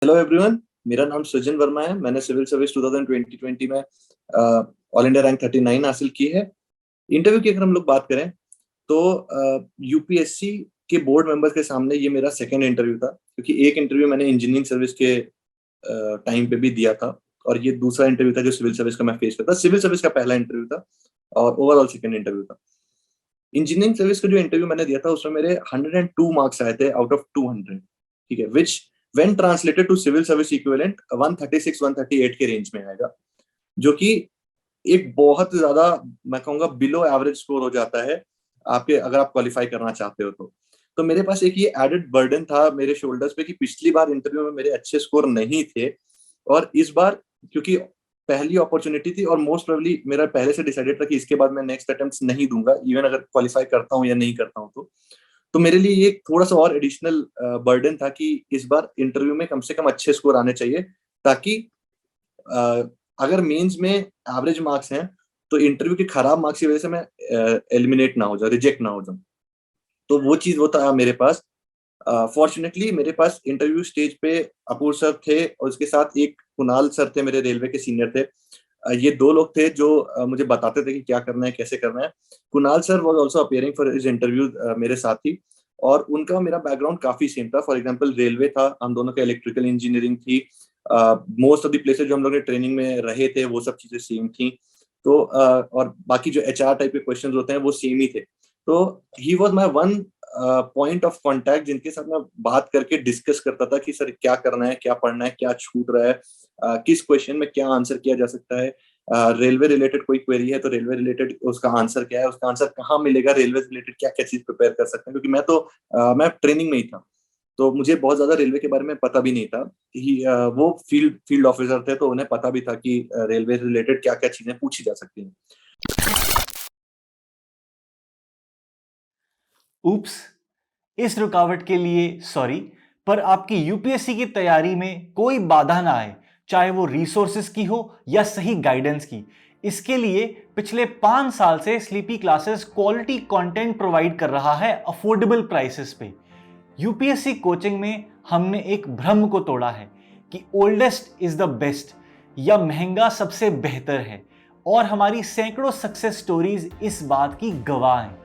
Hello everyone. मेरा नाम सृजन वर्मा है। मैंने सिविल सर्विस 2020 में ऑल इंडिया रैंक 39 हासिल की है। इंटरव्यू की अगर हम लोग बात करें तो यूपीएससी के बोर्ड मेंबर्स के सामने ये मेरा सेकंड इंटरव्यू था, क्योंकि एक इंटरव्यू मैंने इंजीनियरिंग सर्विस के टाइम पे भी दिया था और ये दूसरा इंटरव्यू था जो सिविल सर्विस का मैं फेस करता। सिविल सर्विस का पहला इंटरव्यू था और ओवरऑल सेकंड इंटरव्यू था। इंजीनियरिंग सर्विस का जो इंटरव्यू मैंने दिया था उसमें मेरे 102 मार्क्स आए थे आउट ऑफ 200। ठीक है, which when translated to civil service equivalent 136 138 के रेंज में आएगा, जो कि एक बहुत ज्यादा, मैं कहूंगा, बिलो एवरेज स्कोर हो जाता है आपके, अगर आप क्वालिफाई करना चाहते हो तो मेरे पास एक ये एडेड बर्डन था मेरे शोल्डर्स पे कि पिछली बार इंटरव्यू में मेरे अच्छे स्कोर नहीं थे और इस बार क्योंकि पहली अपॉर्चुनिटी थी और मोस्ट प्रोबेबली मेरा पहले से डिसाइडेड था कि इसके बाद मैं नेक्स्ट अटेम्प्ट नहीं दूंगा, इवन अगर क्वालिफाई करता हूँ या नहीं करता हूँ तो मेरे लिए ये थोड़ा सा और एडिशनल बर्डन था कि इस बार इंटरव्यू में कम से कम अच्छे स्कोर आने चाहिए, ताकि अगर मेंस में एवरेज मार्क्स हैं तो इंटरव्यू के खराब मार्क्स की वजह से मैं एलिमिनेट ना हो जाऊं, रिजेक्ट ना हो जाऊं। तो वो चीज वो था मेरे पास। फॉर्चुनेटली मेरे पास इंटरव्यू स्टेज पे अपूर सर थे और उसके साथ एक कुणाल सर थे, मेरे रेलवे के सीनियर थे। ये दो लोग थे जो मुझे बताते थे कि क्या करना है, कैसे करना है। Kunal sir was also appearing for his interview मेरे साथ ही, और उनका मेरा बैकग्राउंड काफी सेम था। फॉर एग्जांपल रेलवे था, हम दोनों का इलेक्ट्रिकल इंजीनियरिंग थी। मोस्ट ऑफ द प्लेसेस जो हम लोग ने ट्रेनिंग में रहे थे वो सब चीजें सेम थी। तो और बाकी जो एचआर टाइप के क्वेश्चंस होते हैं वो सेम ही थे। तो he was my one point of contact जिनके साथ मैं बात करके डिस्कस करता था कि सर क्या करना है, क्या पढ़ना है, क्या छूट रहा है, किस क्वेश्चन में क्या आंसर किया जा सकता है। रेलवे रिलेटेड कोई क्वेरी है तो रेलवे रिलेटेड उसका आंसर क्या है, उसका आंसर कहाँ मिलेगा, रेलवे रिलेटेड क्या क्या चीज प्रिपेयर कर सकते हैं, क्योंकि मैं ट्रेनिंग में ही था तो मुझे बहुत ज्यादा रेलवे के बारे में पता भी नहीं था। वो फील्ड ऑफिसर थे तो उन्हें पता भी था कि रेलवे रिलेटेड क्या क्या चीजें पूछी जा सकती हैं। उप्स, इस रुकावट के लिए सॉरी, पर आपकी यूपीएससी की तैयारी में कोई बाधा ना आए, चाहे वो रिसोर्सेस की हो या सही गाइडेंस की। इसके लिए पिछले 5 साल से sleepy classes quality content provide कर रहा है अफोर्डेबल प्राइसेस पे। यूपीएससी कोचिंग में हमने एक भ्रम को तोड़ा है कि ओल्डेस्ट इज द बेस्ट या महंगा सबसे बेहतर है, और हमारी सैकड़ों सक्सेस स्टोरीज इस बात की गवाह हैं।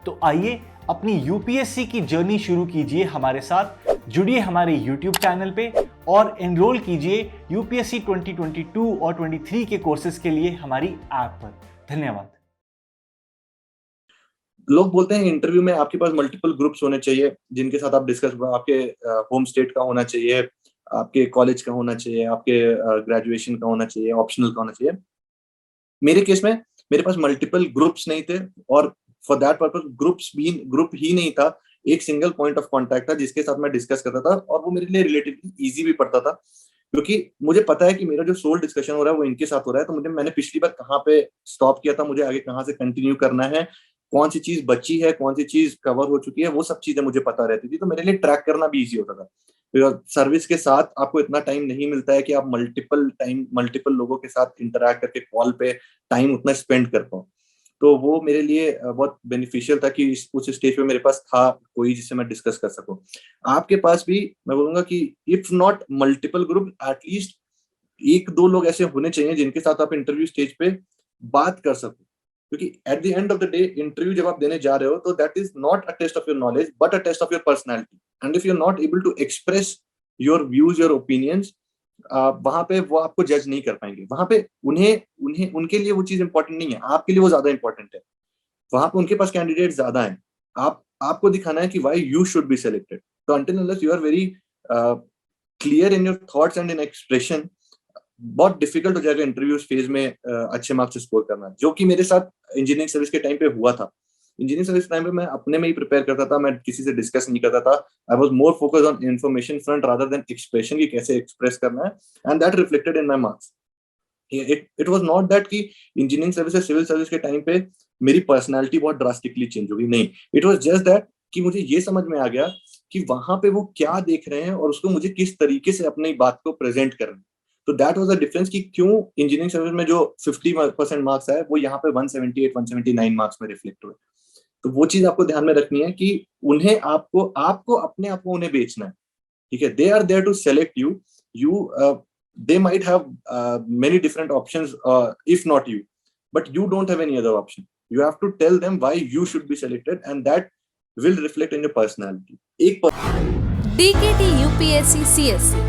तो आइए अपनी यूपीएससी की जर्नी शुरू कीजिए हमारे साथ। जुड़िए हमारे यूट्यूब चैनल पे और एनरोल कीजिए यूपीएससी 2022 और 23 के कोर्सेज के लिए हमारी ऐप पर। धन्यवाद। लोग बोलते हैं इंटरव्यू में आपके पास मल्टीपल ग्रुप्स होने चाहिए जिनके साथ आप डिस्कस, आपके होम स्टेट का होना चाहिए, आपके कॉलेज का होना चाहिए, आपके ग्रेजुएशन का होना चाहिए, ऑप्शनल का होना चाहिए। मेरे केस में मेरे पास मल्टीपल ग्रुप्स नहीं थे और फॉर दैट पर्पज ग्रुप ही नहीं था। एक सिंगल पॉइंट ऑफ कांटेक्ट था जिसके साथ मैं डिस्कस करता था और वो मेरे लिए रिलेटिवली इजी भी पड़ता था, क्योंकि मुझे पता है कि मेरा जो सोल मैंने हो रहा है वो इनके साथ हो रहा है। तो मैंने पिछली बार कहाँ पे स्टॉप किया था, मुझे आगे कहाँ से कंटिन्यू करना है, कौन सी चीज बची है, कौन सी चीज कवर हो चुकी है, वो सब चीजें मुझे पता रहती थी। तो मेरे लिए ट्रैक करना भी इजी होता था। सर्विस के साथ आपको इतना टाइम नहीं मिलता है कि आप मल्टीपल लोगों के साथ इंटरेक्ट करके कॉल पे टाइम उतना स्पेंड कर पाओ। तो वो मेरे लिए बहुत बेनिफिशियल था कि उस स्टेज पे मेरे पास था कोई जिससे मैं डिस्कस कर सकूं। आपके पास भी मैं बोलूंगा कि if not multiple group, at least एक दो लोग ऐसे होने चाहिए जिनके साथ आप इंटरव्यू स्टेज पे बात कर सको, क्योंकि at the end of the day interview जब आप देने जा रहे हो तो that is not a test of your knowledge but a test of your personality. And if you are not able to express your views, your opinions, वहां पे वो आपको जज नहीं कर पाएंगे। वहां पे उन्हें उन्हें उनके लिए वो चीज इंपॉर्टेंट नहीं है, आपके लिए वो ज्यादा इंपॉर्टेंट है। वहां पे उनके पास कैंडिडेट ज्यादा हैं, आपको दिखाना है कि why you should be selected. तो until unless you are very clear in your thoughts and in expression, बहुत डिफिकल्ट हो जाएगा इंटरव्यू फेज में अच्छे मार्क्स स्कोर करना, जो कि मेरे साथ इंजीनियरिंग सर्विस के टाइम पे हुआ था। इंजीनियरिंग सर्विस टाइम पे मैं अपने में ही प्रिपेयर करता था, मैं किसी से डिस्कस नहीं करता था। I was more focused on information front rather than expression, की कैसे एक्सप्रेस करना है, and that reflected in my marks. It was not that कि इंजीनियरिंग सर्विस या सिविल सर्विस के टाइम पे मेरी पर्सनालिटी बहुत ड्रास्टिकली चेंज हो गई, नहीं। इट वाज जस्ट दैट कि मुझे ये समझ में आ गया कि वहां पे वो क्या देख रहे हैं और उसको मुझे किस तरीके से अपनी बात को प्रेजेंट करना है। तो दैट वाज द डिफरेंस कि क्यों इंजीनियरिंग सर्विस में जो 50% मार्क्स आए वो यहाँ पे 178 179 मार्क्स में रिफ्लेक्ट हुए। तो वो चीज आपको ध्यान में रखनी है कि उन्हें आपको आपको अपने आप को उन्हें बेचना है। ठीक है, they are there to select you, they might have many different options, if not you, but you don't have any other option. You have to tell them why you should be selected, and that will reflect in your personality. DKT UPSC CSC,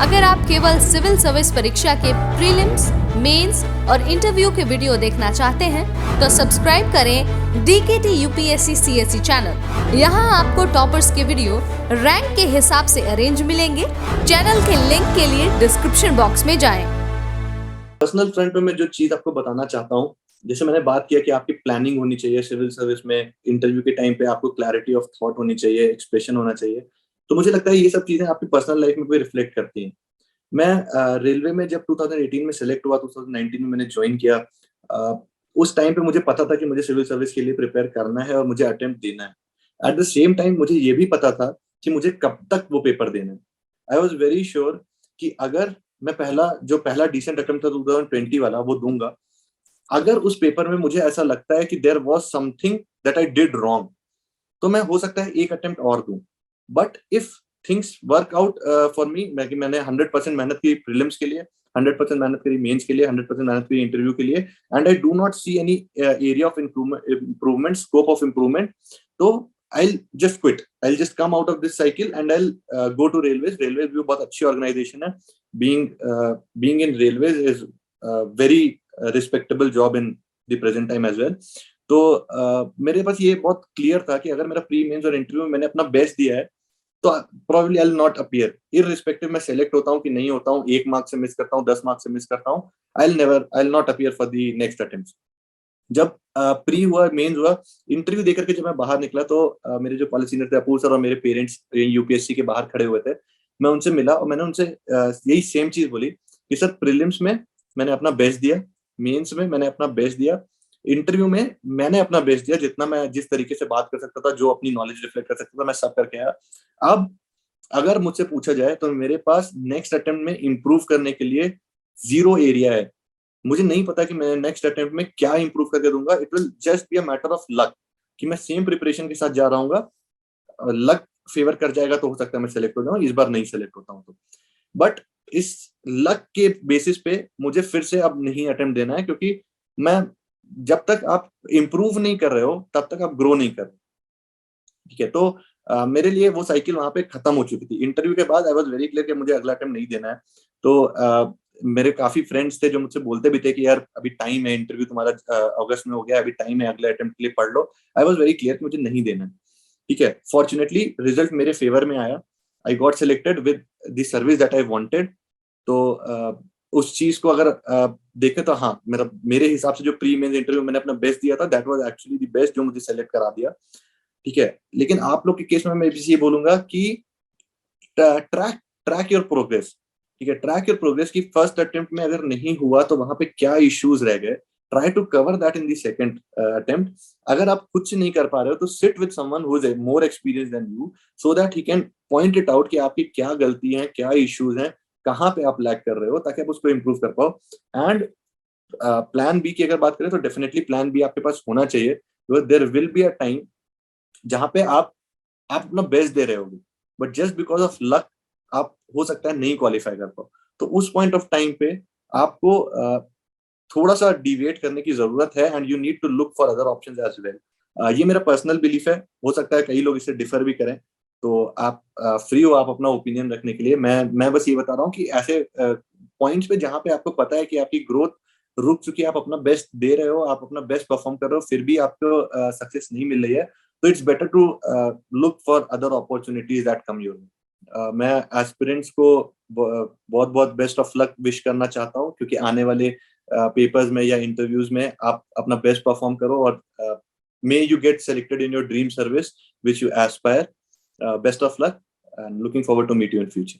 अगर आप केवल civil service परीक्षा के prelims, mains और interview के video देखना चाहते हैं तो सब्सक्राइब करें DKT UPSC CSC चैनल। यहाँ आपको टॉपर्स के वीडियो रैंक के हिसाब से अरेंज मिलेंगे। चैनल के लिंक के लिए डिस्क्रिप्शन बॉक्स में जाएं। पर्सनल फ्रंट पे मैं जो चीज आपको बताना चाहता हूँ, जैसे मैंने बात किया कि आपकी प्लानिंग होनी चाहिए सिविल सर्विस में, इंटरव्यू के टाइम पे आपको क्लैरिटी ऑफ थॉट होनी चाहिए, एक्सप्रेशन होना चाहिए। तो मुझे लगता है ये सब चीजें आपकी पर्सनल लाइफ में भी रिफ्लेक्ट करती हैं। मैं रेलवे में जब 2018 में सिलेक्ट हुआ, 2019 में मैंने ज्वाइन किया, उस टाइम पे मुझे पता था कि मुझे सिविल सर्विस के लिए प्रिपेयर करना है और मुझे अटेम्प्ट देना है। एट द सेम टाइम मुझे ये भी पता था कि मुझे कब तक वो पेपर देना है। आई वॉज वेरी श्योर कि अगर मैं पहला डिसेंट अटेम्प्ट था 2020 वाला, वो दूंगा, अगर उस पेपर में मुझे ऐसा लगता है कि there was something that I did wrong, तो मैं हो सकता है एक अटेम्प्ट और दूं। But if things work out for me, मैंने 100% मेहनत की प्रीलिम्स के लिए, 100% मेहनत करी मेंस के लिए, 100% मेहनत करी इंटरव्यू के लिए, and I do not see any area of improvement, scope of improvement, तो I'll just quit. I'll just come out of this cycle and I'll go to railways. Railways भी बहुत अच्छी organization है. Being in railways is very respectable job in the present time as well. तो मेरे पास ये बहुत clear था कि अगर मेरा प्री मेंस और इंटरव्यू में मैंने अपना बेस्ट दिया है तो probably I'll not appear. Irrespective मैं सेलेक्ट होता हूँ कि नहीं होता हूँ, 1 मार्क से मिस करता हूँ, 10 मार्क से मिस करता हूँ, I'll not appear for the next attempts. जब प्री हुआ, मेंस हुआ, इंटरव्यू देकर के जब मैं बाहर निकला तो मेरे जो कॉलेज सीनियर थे अपूर सर और मेरे पेरेंट्स यूपीएससी के बाहर खड़े हुए थे। मैं उनसे मिला और मैंने उनसे यही सेम चीज बोली कि सर प्रीलिम्स में मैंने अपना बेस्ट दिया, मेंस में मैंने अपना बेस्ट दिया, इंटरव्यू में मैंने अपना बेस्ट दिया, जितना मैं जिस तरीके से बात कर सकता था, जो अपनी नॉलेज रिफ्लेक्ट कर सकता था, मैं सब करके आया। अब अगर मुझसे पूछा जाए तो मेरे पास नेक्स्ट अटेम्प्ट में इंप्रूव करने के लिए 0 एरिया है। मुझे नहीं पता कि मैं नेक्स्ट अटेम्प्ट में क्या इंप्रूव करके दूंगा। It will just be a matter of luck कि मैं सेम प्रिपरेशन के साथ जा रहा हूँ, लक फेवर कर जाएगा तो हो सकता है मैं सेलेक्ट हो जाऊं, इस बार नहीं सेलेक्ट होता हूँ तो। बट इस लक के बेसिस पे मुझे फिर से अब नहीं अटेम्प्ट देना है, क्योंकि मैं जब तक आप इंप्रूव नहीं कर रहे हो तब तक आप ग्रो नहीं कर रहे। ठीक है, तो मेरे लिए वो साइकिल वहां पे खत्म हो चुकी थी। इंटरव्यू के बाद आई वाज वेरी क्लियर कि मुझे अगला अटेम्प्ट नहीं देना है। तो मेरे काफी फ्रेंड्स थे जो मुझसे बोलते भी थे कि यार अभी टाइम है, इंटरव्यू तुम्हारा अगस्त में हो गया, अभी टाइम है, अगले अटेम्प्ट के लिए पढ़ लो। आई वाज वेरी क्लियर कि मुझे नहीं देना है। ठीक है, फॉर्चुनेटली रिजल्ट मेरे फेवर में आया। I got selected with the service that I wanted. तो उस चीज को अगर देखें तो हाँ, मेरे हिसाब से जो प्री मेंस इंटरव्यू मैंने अपना बेस्ट दिया था, that was actually the best जो मुझे सेलेक्ट करा दिया। ठीक है, लेकिन आप लोग के केस में मैं ये बोलूंगा कि ट्रैक योर प्रोग्रेस। ठीक है, ट्रैक योर प्रोग्रेस की फर्स्ट अटेम्प्ट में अगर नहीं हुआ तो वहां पे क्या इश्यूज रह गए, try to cover that in the second attempt. अगर आप कुछ नहीं कर पा रहे हो तो sit with someone who is more experience than you, so that he can point it out कि आपकी क्या गलती है, क्या इश्यूज हैं, कहाँ पे आप लैक कर रहे हो, ताकि आप उसको इम्प्रूव कर पाओ। एंड प्लान बी की अगर बात करें तो डेफिनेटली प्लान बी आपके पास होना चाहिए, because there will be a time जहां पे आप अपना बेस्ट दे रहे होगे, but just because of luck आप हो सकता है नहीं क्वालिफाई कर पाओ। तो उस पॉइंट ऑफ टाइम पे आपको थोड़ा सा डिविएट करने की जरूरत है, and you need to look for other options as well. ये मेरा पर्सनल बिलीफ है, हो सकता है कई लोग इससे डिफर भी करें, तो आप फ्री हो आप अपना ओपिनियन रखने के लिए। मैं बस ये बता रहा हूँ कि ऐसे पॉइंट्स पे जहां पे आपको पता है कि आपकी ग्रोथ रुक चुकी है, आप अपना बेस्ट दे रहे हो, आप अपना बेस्ट परफॉर्म कर रहे हो, फिर भी आपको सक्सेस नहीं मिल रही है, तो it's better to look for other opportunities that come your way. मैं एस्पिरेंट्स को बहुत बहुत बेस्ट ऑफ लक विश करना चाहता हूँ, क्योंकि आने वाले पेपर्स में या इंटरव्यूज में आप अपना बेस्ट परफॉर्म करो, और may you get selected in your dream service which you aspire. Best of luck and looking forward to meet you in future.